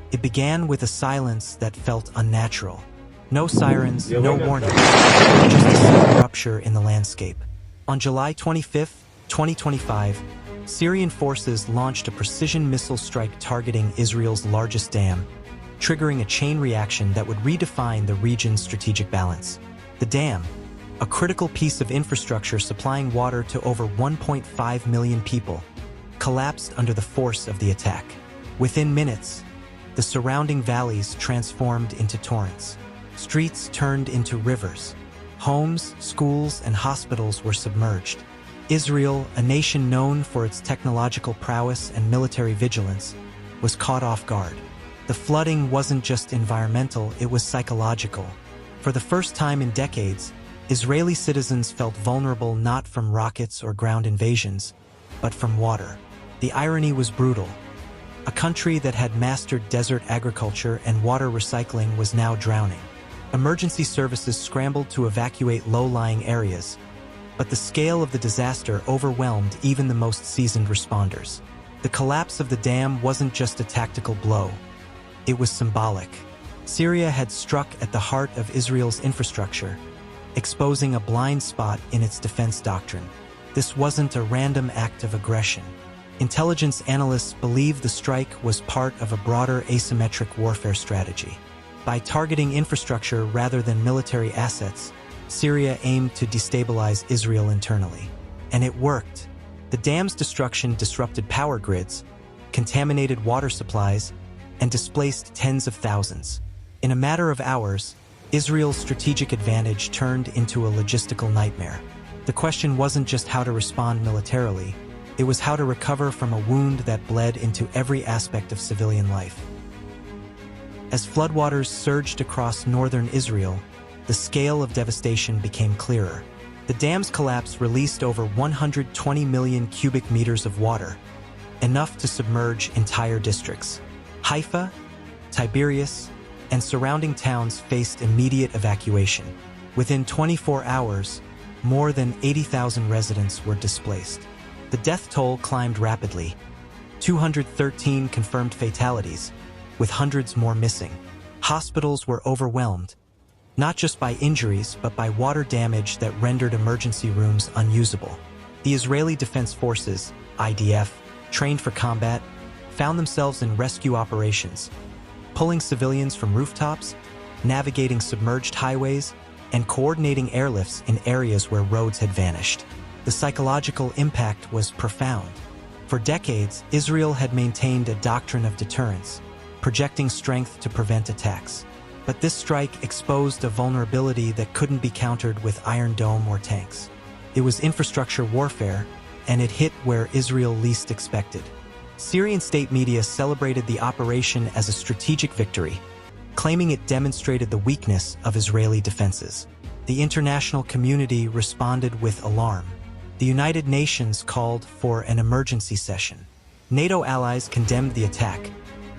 It began with a silence that felt unnatural. No sirens, no warnings, just a sudden rupture in the landscape. On July 25, 2025, Syrian forces launched a precision missile strike targeting Israel's largest dam, triggering a chain reaction that would redefine the region's strategic balance. The dam, a critical piece of infrastructure supplying water to over 1.5 million people, collapsed under the force of the attack. Within minutes, the surrounding valleys transformed into torrents. Streets turned into rivers. Homes, schools, and hospitals were submerged. Israel, a nation known for its technological prowess and military vigilance, was caught off guard. The flooding wasn't just environmental, it was psychological. For the first time in decades, Israeli citizens felt vulnerable not from rockets or ground invasions, but from water. The irony was brutal. A country that had mastered desert agriculture and water recycling was now drowning. Emergency services scrambled to evacuate low-lying areas, but the scale of the disaster overwhelmed even the most seasoned responders. The collapse of the dam wasn't just a tactical blow. It was symbolic. Syria had struck at the heart of Israel's infrastructure, exposing a blind spot in its defense doctrine. This wasn't a random act of aggression. Intelligence analysts believe the strike was part of a broader asymmetric warfare strategy. By targeting infrastructure rather than military assets, Syria aimed to destabilize Israel internally. And it worked. The dam's destruction disrupted power grids, contaminated water supplies, and displaced tens of thousands. In a matter of hours, Israel's strategic advantage turned into a logistical nightmare. The question wasn't just how to respond militarily, it was how to recover from a wound that bled into every aspect of civilian life. As floodwaters surged across northern Israel, the scale of devastation became clearer. The dam's collapse released over 120 million cubic meters of water, enough to submerge entire districts. Haifa, Tiberias, and surrounding towns faced immediate evacuation. Within 24 hours, more than 80,000 residents were displaced. The death toll climbed rapidly. 213 confirmed fatalities, with hundreds more missing. Hospitals were overwhelmed, not just by injuries, but by water damage that rendered emergency rooms unusable. The Israeli Defense Forces, IDF, trained for combat, found themselves in rescue operations, pulling civilians from rooftops, navigating submerged highways, and coordinating airlifts in areas where roads had vanished. The psychological impact was profound. For decades, Israel had maintained a doctrine of deterrence, projecting strength to prevent attacks. But this strike exposed a vulnerability that couldn't be countered with Iron Dome or tanks. It was infrastructure warfare, and it hit where Israel least expected. Syrian state media celebrated the operation as a strategic victory, claiming it demonstrated the weakness of Israeli defenses. The international community responded with alarm. The United Nations called for an emergency session. NATO allies condemned the attack,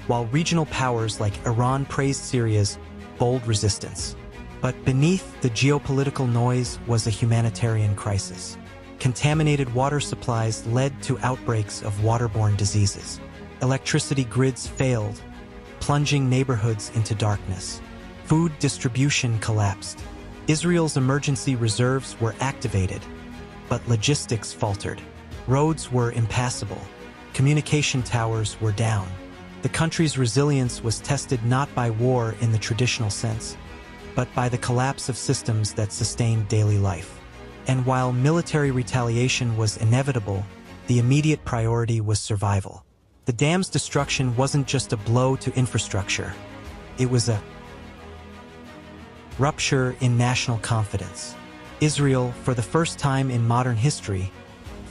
while regional powers like Iran praised Syria's bold resistance. But beneath the geopolitical noise was a humanitarian crisis. Contaminated water supplies led to outbreaks of waterborne diseases. Electricity grids failed, plunging neighborhoods into darkness. Food distribution collapsed. Israel's emergency reserves were activated, but logistics faltered. Roads were impassable. Communication towers were down. The country's resilience was tested not by war in the traditional sense, but by the collapse of systems that sustained daily life. And while military retaliation was inevitable, the immediate priority was survival. The dam's destruction wasn't just a blow to infrastructure. It was a rupture in national confidence. Israel, for the first time in modern history,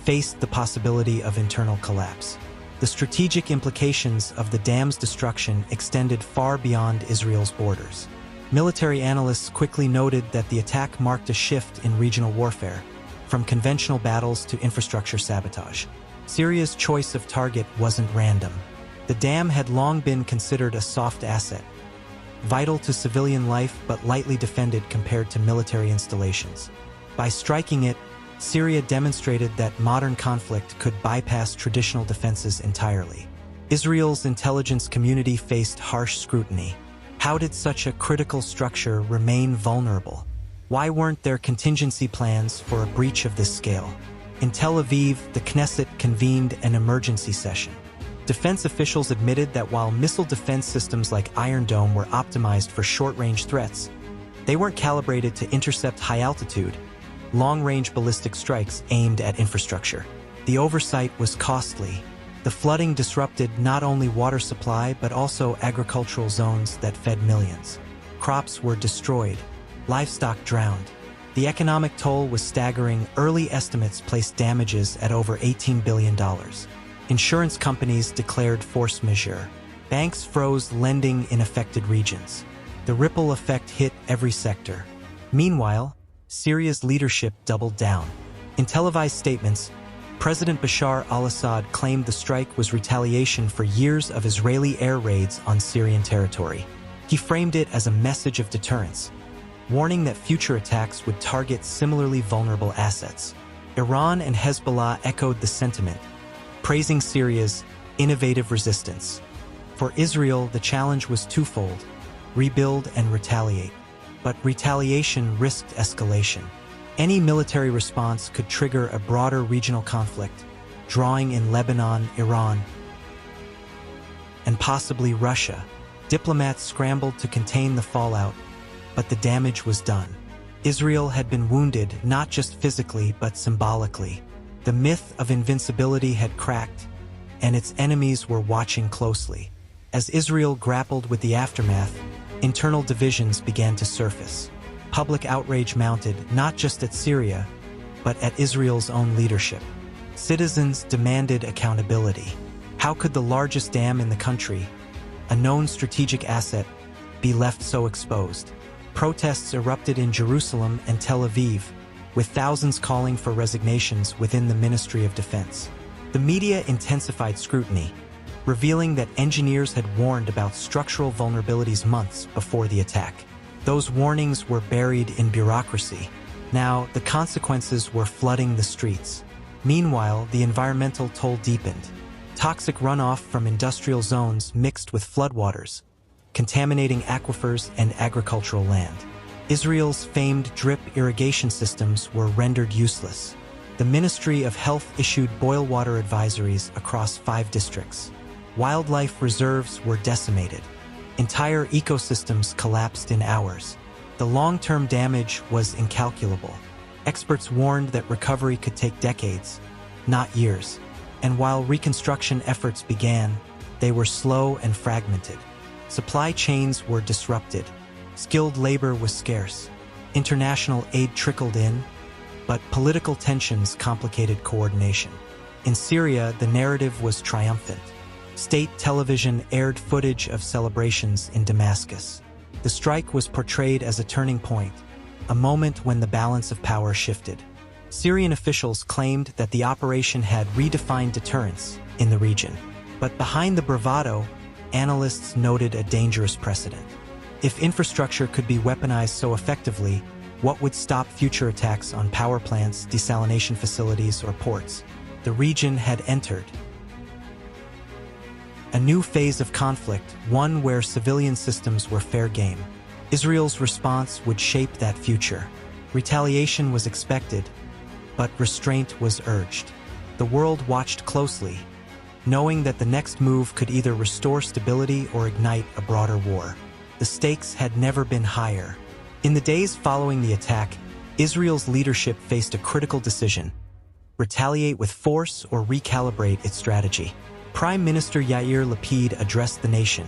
faced the possibility of internal collapse. The strategic implications of the dam's destruction extended far beyond Israel's borders. Military analysts quickly noted that the attack marked a shift in regional warfare, from conventional battles to infrastructure sabotage. Syria's choice of target wasn't random. The dam had long been considered a soft asset, vital to civilian life but lightly defended compared to military installations. By striking it, Syria demonstrated that modern conflict could bypass traditional defenses entirely. Israel's intelligence community faced harsh scrutiny. How did such a critical structure remain vulnerable? Why weren't there contingency plans for a breach of this scale? In Tel Aviv, the Knesset convened an emergency session. Defense officials admitted that while missile defense systems like Iron Dome were optimized for short-range threats, they weren't calibrated to intercept high-altitude, long-range ballistic strikes aimed at infrastructure. The oversight was costly. The flooding disrupted not only water supply but also agricultural zones that fed millions. Crops were destroyed, livestock drowned. The economic toll was staggering. Early estimates placed damages at over $18 billion. Insurance companies declared force majeure. Banks froze lending in affected regions. The ripple effect hit every sector. Meanwhile, Syria's leadership doubled down. In televised statements, President Bashar al-Assad claimed the strike was retaliation for years of Israeli air raids on Syrian territory. He framed it as a message of deterrence, warning that future attacks would target similarly vulnerable assets. Iran and Hezbollah echoed the sentiment, praising Syria's innovative resistance. For Israel, the challenge was twofold: rebuild and retaliate. But retaliation risked escalation. Any military response could trigger a broader regional conflict, drawing in Lebanon, Iran, and possibly Russia. Diplomats scrambled to contain the fallout, but the damage was done. Israel had been wounded not just physically but symbolically. The myth of invincibility had cracked, and its enemies were watching closely. As Israel grappled with the aftermath, internal divisions began to surface. Public outrage mounted not just at Syria, but at Israel's own leadership. Citizens demanded accountability. How could the largest dam in the country, a known strategic asset, be left so exposed? Protests erupted in Jerusalem and Tel Aviv, with thousands calling for resignations within the Ministry of Defense. The media intensified scrutiny, revealing that engineers had warned about structural vulnerabilities months before the attack. Those warnings were buried in bureaucracy. Now, the consequences were flooding the streets. Meanwhile, the environmental toll deepened. Toxic runoff from industrial zones mixed with floodwaters, contaminating aquifers and agricultural land. Israel's famed drip irrigation systems were rendered useless. The Ministry of Health issued boil water advisories across 5 districts. Wildlife reserves were decimated. Entire ecosystems collapsed in hours. The long-term damage was incalculable. Experts warned that recovery could take decades, not years. And while reconstruction efforts began, they were slow and fragmented. Supply chains were disrupted. Skilled labor was scarce. International aid trickled in, but political tensions complicated coordination. In Syria, the narrative was triumphant. State television aired footage of celebrations in Damascus. The strike was portrayed as a turning point, a moment when the balance of power shifted. Syrian officials claimed that the operation had redefined deterrence in the region. But behind the bravado, analysts noted a dangerous precedent. If infrastructure could be weaponized so effectively, what would stop future attacks on power plants, desalination facilities, or ports? The region had entered a new phase of conflict, one where civilian systems were fair game. Israel's response would shape that future. Retaliation was expected, but restraint was urged. The world watched closely, knowing that the next move could either restore stability or ignite a broader war. The stakes had never been higher. In the days following the attack, Israel's leadership faced a critical decision: retaliate with force or recalibrate its strategy. Prime Minister Yair Lapid addressed the nation,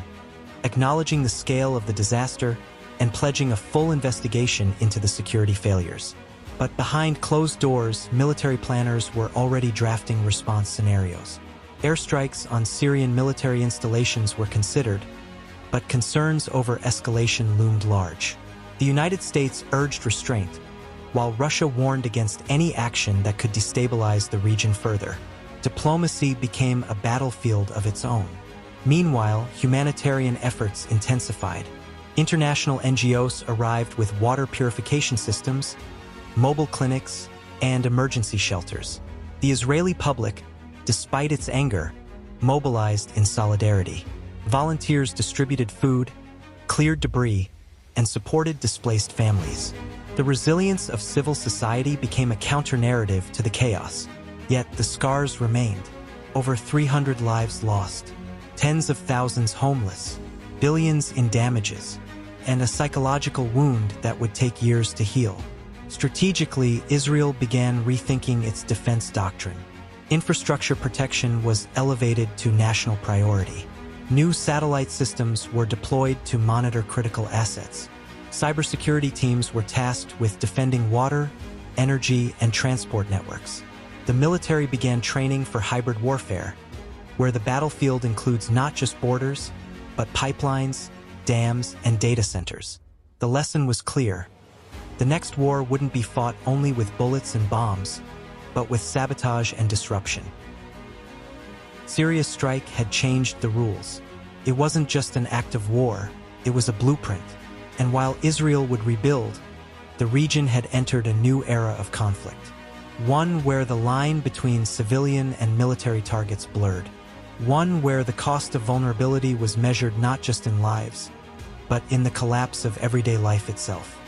acknowledging the scale of the disaster and pledging a full investigation into the security failures. But behind closed doors, military planners were already drafting response scenarios. Airstrikes on Syrian military installations were considered, but concerns over escalation loomed large. The United States urged restraint, while Russia warned against any action that could destabilize the region further. Diplomacy became a battlefield of its own. Meanwhile, humanitarian efforts intensified. International NGOs arrived with water purification systems, mobile clinics, and emergency shelters. The Israeli public, despite its anger, mobilized in solidarity. Volunteers distributed food, cleared debris, and supported displaced families. The resilience of civil society became a counter-narrative to the chaos. Yet the scars remained. Over 300 lives lost, tens of thousands homeless, billions in damages, and a psychological wound that would take years to heal. Strategically, Israel began rethinking its defense doctrine. Infrastructure protection was elevated to national priority. New satellite systems were deployed to monitor critical assets. Cybersecurity teams were tasked with defending water, energy, and transport networks. The military began training for hybrid warfare, where the battlefield includes not just borders, but pipelines, dams, and data centers. The lesson was clear. The next war wouldn't be fought only with bullets and bombs, but with sabotage and disruption. Syria's strike had changed the rules. It wasn't just an act of war, it was a blueprint. And while Israel would rebuild, the region had entered a new era of conflict. One where the line between civilian and military targets blurred. One where the cost of vulnerability was measured not just in lives, but in the collapse of everyday life itself.